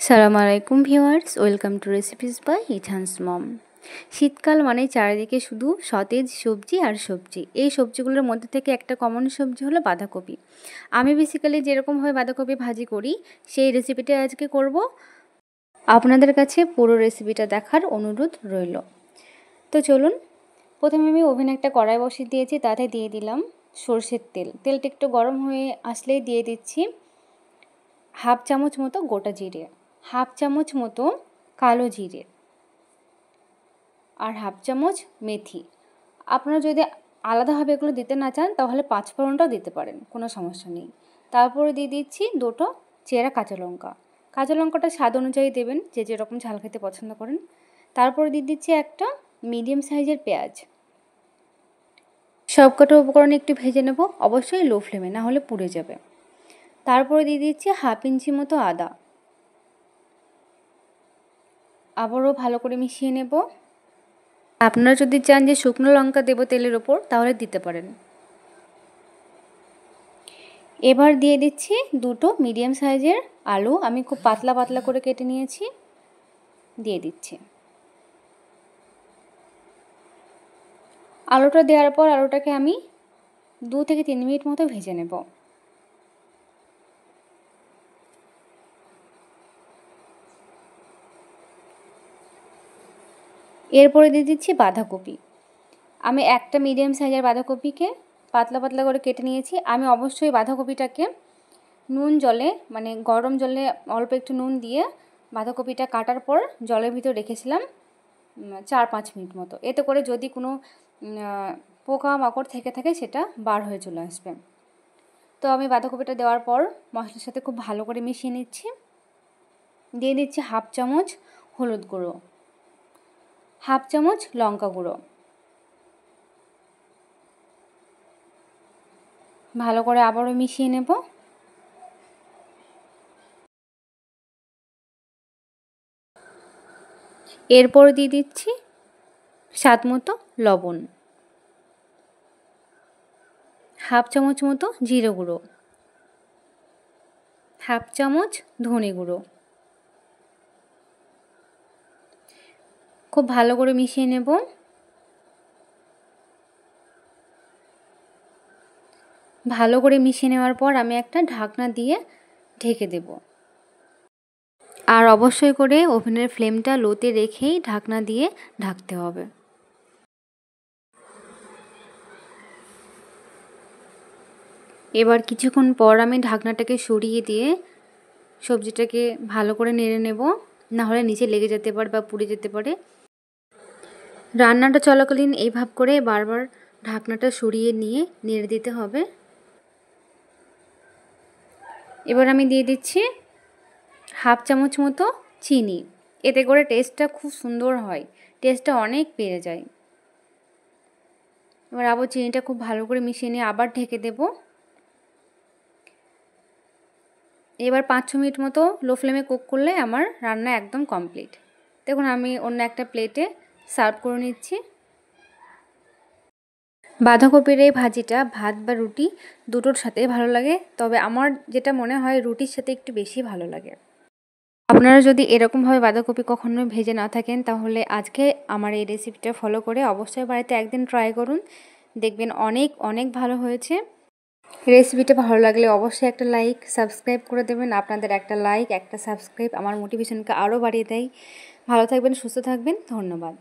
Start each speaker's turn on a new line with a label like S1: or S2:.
S1: সালামু আলাইকুম viewers, welcome to recipes by Ethan's mom. শীতকাল মানে চারিদিকে শুধু সতেজ সবজি আর সবজি। এই সবজিগুলোর মধ্যে থেকে একটা কমন সবজি হলো বাঁধাকপি। আমি বেসিক্যালি যেরকমভাবে বাঁধাকপি ভাজি করি সেই রেসিপিটা আজকে করব। আপনাদের কাছে পুরো রেসিপিটা দেখার অনুরোধ রইল। তো চলুন, প্রথমে আমি ওভেনে একটা কড়াই বসিয়ে দিয়েছি, তাতে দিয়ে দিলাম সরষের তেল। তেলটা একটু গরম হয়ে আসলেই দিয়ে দিচ্ছি হাফ চামচ মতো গোটা জিরে, হাফ চামচ মতো কালো জিরে আর হাফ চামচ মেথি। আপনারা যদি আলাদাভাবে এগুলো দিতে না চান তাহলে পাঁচফোড়নটাও দিতে পারেন, কোনো সমস্যা নেই। তারপরে দিয়ে দিচ্ছি দুটো চেরা কাঁচা লঙ্কা। কাঁচা লঙ্কাটা স্বাদ অনুযায়ী দেবেন, যে যেরকম ঝাল খেতে পছন্দ করেন। তারপরে দিয়ে দিচ্ছি একটা মিডিয়াম সাইজের পেঁয়াজ। সবকটা উপকরণ একটু ভেজে নেব, অবশ্যই লো ফ্লেমে, না হলে পুড়ে যাবে। তারপরে দিয়ে দিচ্ছি হাফ ইঞ্চি মতো আদা। আবারও ভালো করে মিশিয়ে নেব। আপনারা যদি চান যে শুকনো লঙ্কা দেবো তেলের ওপর, তাহলে দিতে পারেন। এবার দিয়ে দিচ্ছি দুটো মিডিয়াম সাইজের আলু, আমি খুব পাতলা পাতলা করে কেটে নিয়েছি, দিয়ে দিচ্ছি। আলুটা দেওয়ার পর আলুটাকে আমি 2 থেকে 3 মিনিট মতো ভেজে নেব। এরপরে দিয়ে দিচ্ছি বাঁধাকপি। আমি একটা মিডিয়াম সাইজের বাঁধাকপিকে পাতলা পাতলা করে কেটে নিয়েছি। আমি অবশ্যই বাঁধাকপিটাকে নুন জলে, মানে গরম জলে অল্প একটু নুন দিয়ে বাঁধাকপিটা কাটার পর জলের ভিতর রেখেছিলাম 4-5 মিনিট মতো। এতে করে যদি কোনো পোকা মাকড় থেকে থাকে সেটা বার হয়ে চলে আসবে। তো আমি বাঁধাকপিটা দেওয়ার পর মশলার সাথে খুব ভালো করে মিশিয়ে নিচ্ছি। দিয়ে দিচ্ছি হাফ চামচ হলুদ গুঁড়ো, হাফ চামচ লঙ্কা গুঁড়ো। ভালো করে আবারও মিশিয়ে নেব। এরপর দিয়ে দিচ্ছি স্বাদ মতো লবণ, হাফ চামচ মতো জিরে গুঁড়ো, হাফ চামচ ধনে গুঁড়ো। খুব ভালো করে মিশিয়ে নেব। ভালো করে মিশিয়ে নেওয়ার পর আমি একটা ঢাকনা দিয়ে ঢেকে দেব। আর অবশ্যই করে ওভেনের ফ্লেমটা লোতে রেখেই ঢাকনা দিয়ে ঢাকতে হবে। এবার কিছুক্ষণ পর আমি ঢাকনাটাকে সরিয়ে দিয়ে সবজিটাকে ভালো করে নেড়ে নেব, না হলে নিচে লেগে যেতে পারে বা পুড়ে যেতে পারে। রান্নাটা চলাকালীন এইভাব করে বারবার ঢাকনাটা সরিয়ে নিয়ে নেড়ে দিতে হবে। এবার আমি দিয়ে দিচ্ছি হাফ চামচ মতো চিনি। এতে করে টেস্টটা খুব সুন্দর হয়, টেস্টটা অনেক বেড়ে যায়। এবার আবার চিনিটা খুব ভালো করে মিশিয়ে নিয়ে আবার ঢেকে দেব। এবার 5-6 মিনিট মতো লো ফ্লেমে কুক করলে আমার রান্না একদম কমপ্লিট। দেখুন, আমি অন্য একটা প্লেটে সার্ভ করে নিচ্ছি। বাঁধাকপির এই ভাজিটা ভাত বা রুটি দুটোর সাথেই ভালো লাগে, তবে আমার যেটা মনে হয় রুটির সাথে একটু বেশি ভালো লাগে। আপনারা যদি এরকমভাবে বাঁধাকপি কখনো ভেজে না থাকেন, তাহলে আজকে আমার এই রেসিপিটা ফলো করে অবশ্যই বাড়িতে একদিন ট্রাই করুন, দেখবেন অনেক অনেক ভালো হয়েছে। রেসিপিটা ভালো লাগলে অবশ্যই একটা লাইক, সাবস্ক্রাইব করে দেবেন। আপনাদের একটা লাইক, একটা সাবস্ক্রাইব আমার মোটিভেশনকে আরও বাড়িয়ে দেয়। ভালো থাকবেন, সুস্থ থাকবেন, ধন্যবাদ।